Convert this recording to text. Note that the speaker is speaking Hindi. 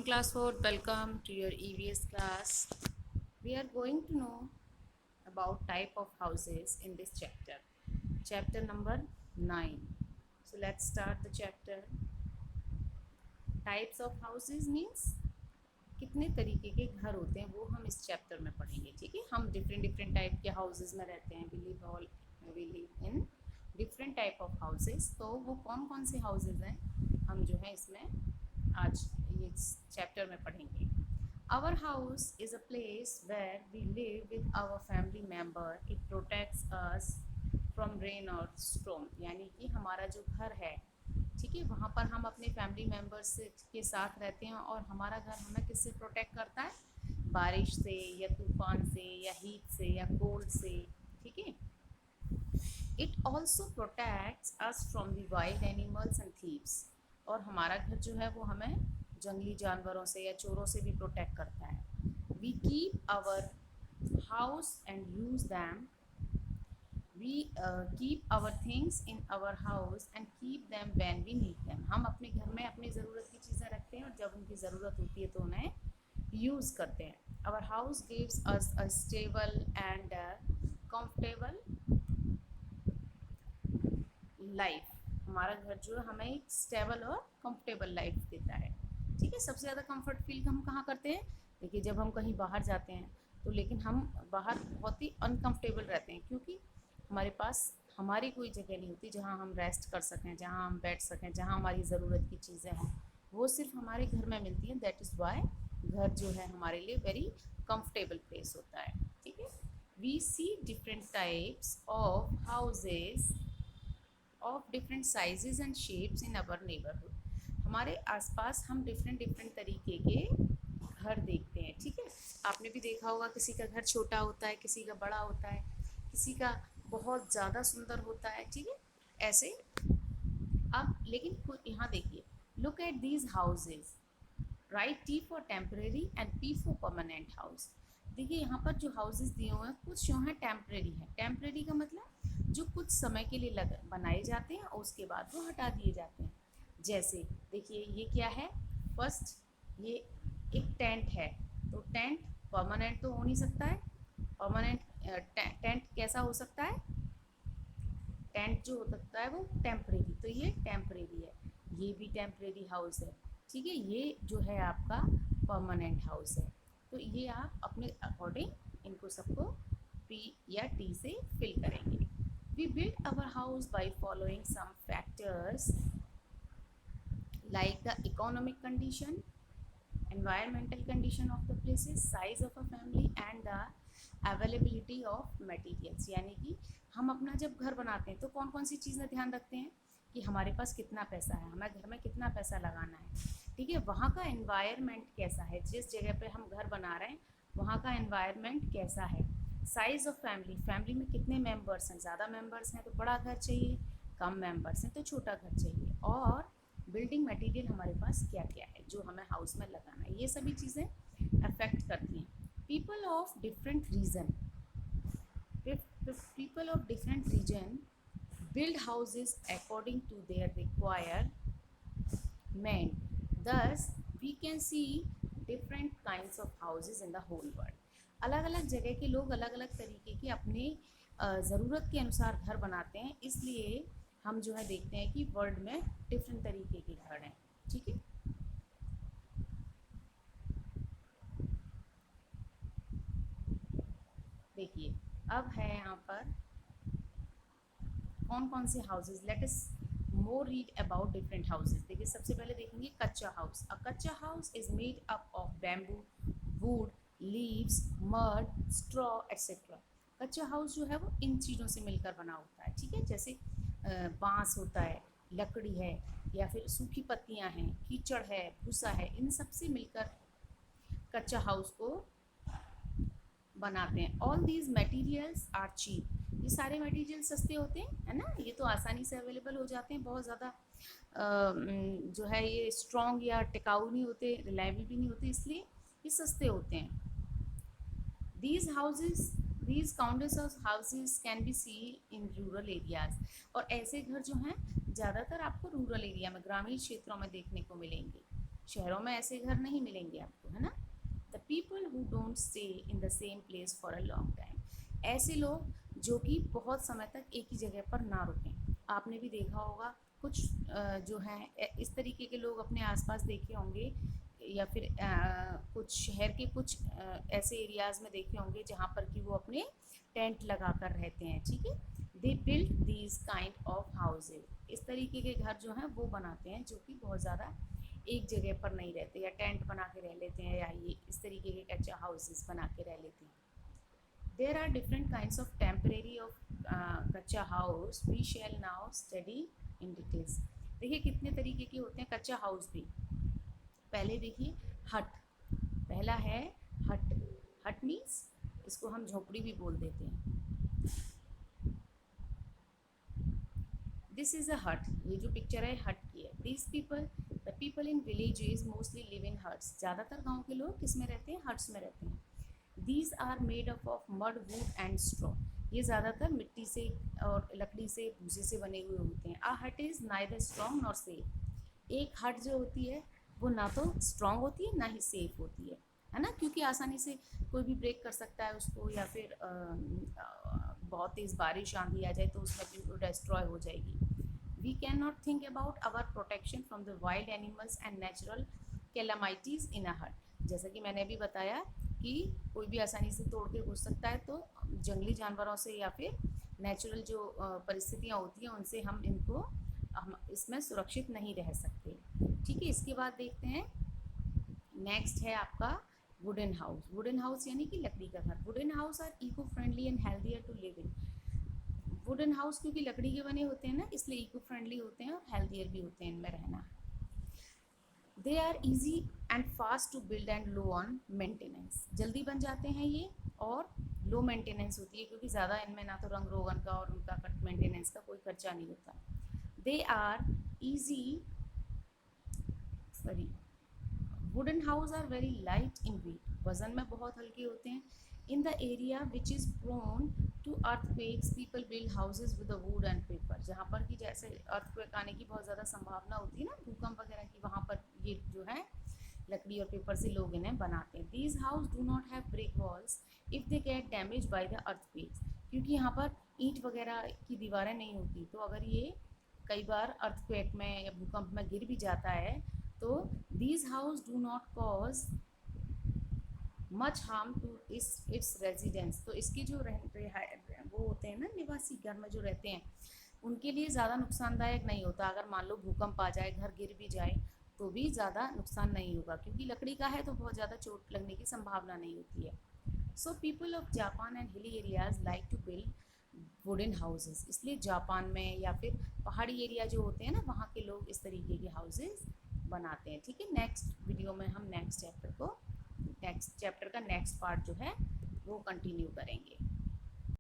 class 4, welcome to your EVS class. We are going to know about type of houses in this chapter. Chapter number 9. So let's start the chapter. Types of houses means कितने तरीके के घर होते हैं वो हम इस चैप्टर में पढ़ेंगे. ठीक है, हम डिफरेंट टाइप के हाउसेज में रहते हैं. We live in different type of houses. तो वो कौन कौन से हाउसेज हैं हम जो है इसमें आज ये चैप्टर में पढ़ेंगे. Our house is a place where we live with our family member. It protects us from rain और स्टॉर्म. यानी कि हमारा जो घर है, ठीक है, वहाँ पर हम अपने फैमिली मेम्बर्स के साथ रहते हैं और हमारा घर हमें किससे प्रोटेक्ट करता है? बारिश से या तूफान से या हीट से या कोल्ड से. ठीक है. It also protects us from the wild animals and thieves. और हमारा घर जो है वो हमें जंगली जानवरों से या चोरों से भी प्रोटेक्ट करता है. We keep our house and use them. We keep our things in our house and keep them when we need them. हम अपने घर में अपनी ज़रूरत की चीज़ें रखते हैं और जब उनकी ज़रूरत होती है तो उन्हें यूज़ करते हैं. Our house gives us a stable and comfortable life. हमारा घर जो है हमें एक स्टेबल और कंफर्टेबल लाइफ देता है. ठीक है. सबसे ज़्यादा कंफर्ट फील हम कहाँ करते हैं? देखिए, जब हम कहीं बाहर जाते हैं तो लेकिन हम बाहर बहुत ही अनकंफर्टेबल रहते हैं क्योंकि हमारे पास हमारी कोई जगह नहीं होती जहाँ हम रेस्ट कर सकें, जहाँ हम बैठ सकें, जहाँ हमारी ज़रूरत की चीज़ें हैं वो सिर्फ हमारे घर में मिलती हैं. दैट इज़ वाई घर जो है हमारे लिए वेरी कंफर्टेबल प्लेस होता है. ठीक है. We see different types of houses of different sizes and shapes in our neighbourhood. हमारे आसपास हम डिफरेंट तरीके के घर देखते हैं. ठीक है. आपने भी देखा होगा किसी का घर छोटा होता है, किसी का बड़ा होता है, किसी का बहुत ज़्यादा सुंदर होता है. ठीक है. ऐसे अब लेकिन यहाँ देखिए, look at these houses. Right T for temporary and P for permanent house. देखिए यहाँ पर जो हाउसेज दिए हुए हैं कुछ जो हैं टेम्परेरी है. टेम्परेरी का मतलब जो कुछ समय के लिए बनाए जाते हैं और उसके बाद वो हटा दिए जाते हैं. जैसे देखिए ये क्या है? फर्स्ट ये एक टेंट है. तो टेंट परमानेंट तो हो नहीं सकता है. परमानेंट टेंट कैसा हो सकता है? टेंट जो हो सकता है वो टेम्परेरी. तो ये टेम्परेरी है. ये भी टेम्परेरी हाउस है. ठीक है. ये जो है आपका परमानेंट हाउस है. तो ये आप अपने अकॉर्डिंग इनको सबको पी या टी से फिल करेंगे. We build our house by following some factors like the economic condition, environmental condition of the places, size of a family and the availability of materials. यानी कि हम अपना जब घर बनाते हैं तो कौन कौन सी चीज़ें ध्यान रखते हैं कि हमारे पास कितना पैसा है, हमारे घर में कितना पैसा लगाना है. ठीक है. वहाँ का एनवायरनमेंट कैसा है, जिस जगह पे हम घर बना रहे हैं वहाँ का एनवायरनमेंट कैसा है. Size of family. फैमिली में कितने मेम्बर्स हैं. ज़्यादा मेम्बर्स हैं तो बड़ा घर चाहिए, कम मेम्बर्स हैं तो छोटा घर चाहिए. और बिल्डिंग मटेरियल हमारे पास क्या क्या है जो हमें हाउस में लगाना है. ये सभी चीज़ें अफेक्ट करती हैं. People of different region. People of different region build houses according to their requirement. Thus, we can see different kinds of houses in the whole world. अलग अलग जगह के लोग अलग अलग तरीके के अपने ज़रूरत के अनुसार घर बनाते हैं. इसलिए हम जो है देखते हैं कि वर्ल्ड में डिफरेंट तरीके के घर हैं. ठीक है. देखिए अब है यहाँ पर कौन कौन से houses. Let us more read about different houses. देखिए सबसे पहले देखेंगे कच्चा हाउस. अ कच्चा house is made up of bamboo, would, leaves, mud, straw etcetera. कच्चा हाउस जो है वो इन चीज़ों से मिलकर बना होता है. ठीक है. जैसे बांस होता है, लकड़ी है, या फिर सूखी पत्तियां हैं, कीचड़ है, भूसा है, इन सब से मिलकर कच्चा हाउस को बनाते हैं. All these materials are cheap. ये सारे मटेरियल सस्ते होते हैं, है ना. ये तो आसानी से अवेलेबल हो जाते हैं. बहुत ज़्यादा जो है ये स्ट्रॉन्ग या टिकाऊ नहीं होते, रिलायबल भी नहीं होते, इसलिए ये सस्ते होते हैं. These houses, these countless of houses can be seen in rural areas. और ऐसे घर जो हैं ज़्यादातर आपको रूरल एरिया में, ग्रामीण क्षेत्रों में देखने को मिलेंगे. शहरों में ऐसे घर नहीं मिलेंगे आपको, है ना। The people who don't stay in the same place for a long time, ऐसे लोग जो कि बहुत समय तक एक ही जगह पर ना रुकें। आपने भी देखा होगा कुछ जो हैं इस तरीके के लोग अपने आसपास देखे होंगे, या फिर कुछ शहर के कुछ ऐसे एरियाज़ में देखे होंगे जहाँ पर कि वो अपने टेंट लगा कर रहते हैं, ठीक है। They build these kind of houses, इस तरीके के घर जो हैं वो बनाते हैं, जो कि बहुत ज़्यादा एक जगह पर नहीं रहते, या टेंट बना के रह लेते हैं, या ये इस तरीके के कच्चा हाउसेस बना के रह लेते हैं। There are different kinds of temporary of कच्चा house, we shall now study in details। देखिए कितने तरीके के होते हैं कच्चा हाउस भी। पहले देखिए हट, पहला है हट। हट मीन्स इसको हम झोपड़ी भी बोल देते हैं। दिस इज़ अ हट, ये जो पिक्चर है हट की है। This people, the people in villages mostly live in huts, ज़्यादातर गांव के लोग किस में रहते हैं, हट्स में रहते हैं। These are made up of mud, wood and straw, ये ज़्यादातर मिट्टी से और लकड़ी से, भूसे से बने हुए होते हैं। आ हट is neither strong nor safe, एक हट जो होती है वो ना तो स्ट्रॉन्ग होती है ना ही सेफ होती है ना, क्योंकि आसानी से कोई भी ब्रेक कर सकता है उसको, या फिर बहुत तेज़ बारिश आंधी आ जाए तो उसमें भी डिस्ट्रॉय हो जाएगी। We can not think about our protection from the wild animals and natural calamities in a hut, जैसा कि मैंने अभी बताया कि कोई भी आसानी से तोड़ के घुस सकता है, तो जंगली जानवरों से या फिर नेचुरल जो परिस्थितियाँ होती हैं उनसे हम इसमें सुरक्षित नहीं रह सकते, ठीक है। इसके बाद देखते हैं नेक्स्ट है आपका वुडन हाउस। वुडन हाउस यानी कि लकड़ी का घर। Wooden house are eco friendly and healthier to live in. Wooden house क्योंकि लकड़ी के बने होते हैं ना, इसलिए इको फ्रेंडली होते हैं और हेल्दियर भी होते हैं इनमें रहना। They are easy and fast to build and low on maintenance, जल्दी बन जाते हैं ये और लो मेंटेनेंस होती है, क्योंकि ज़्यादा इनमें ना तो रंग रोगन का और उनका मेंटेनेंस का कोई खर्चा नहीं होता। They are easy, sorry, wooden house are very light in weight, वजन में बहुत हल्के होते हैं। In the area which is prone to earthquakes people build houses with wood and paper, जहाँ पर कि जैसे अर्थक्वेक आने की बहुत ज़्यादा संभावना होती है ना, भूकंप वगैरह की, वहाँ पर ये जो है लकड़ी और पेपर से लोग इन्हें बनाते हैं। These house do not have brick walls if they get damage by the earthquakes, क्योंकि यहाँ पर ईंट वगैरह की दीवारें नहीं होती, तो अगर ये कई बार अर्थक्वेक में या भूकंप में गिर भी जाता है तो these house do not cause much harm to its residents, तो इसके जो वो होते हैं ना निवासी, घर में जो रहते हैं, उनके लिए ज़्यादा नुकसानदायक नहीं होता। अगर मान लो भूकंप आ जाए, घर गिर भी जाए, तो भी ज़्यादा नुकसान नहीं होगा, क्योंकि लकड़ी का है तो बहुत ज़्यादा चोट लगने की संभावना नहीं होती है। So people of Japan and hilly areas like to build wooden houses, इसलिए जापान में या फिर पहाड़ी एरिया जो होते हैं ना, वहाँ के लोग इस तरीके के हाउसेज बनाते हैं, ठीक है। नेक्स्ट वीडियो में हम नेक्स्ट चैप्टर का नेक्स्ट पार्ट जो है वो कंटिन्यू करेंगे।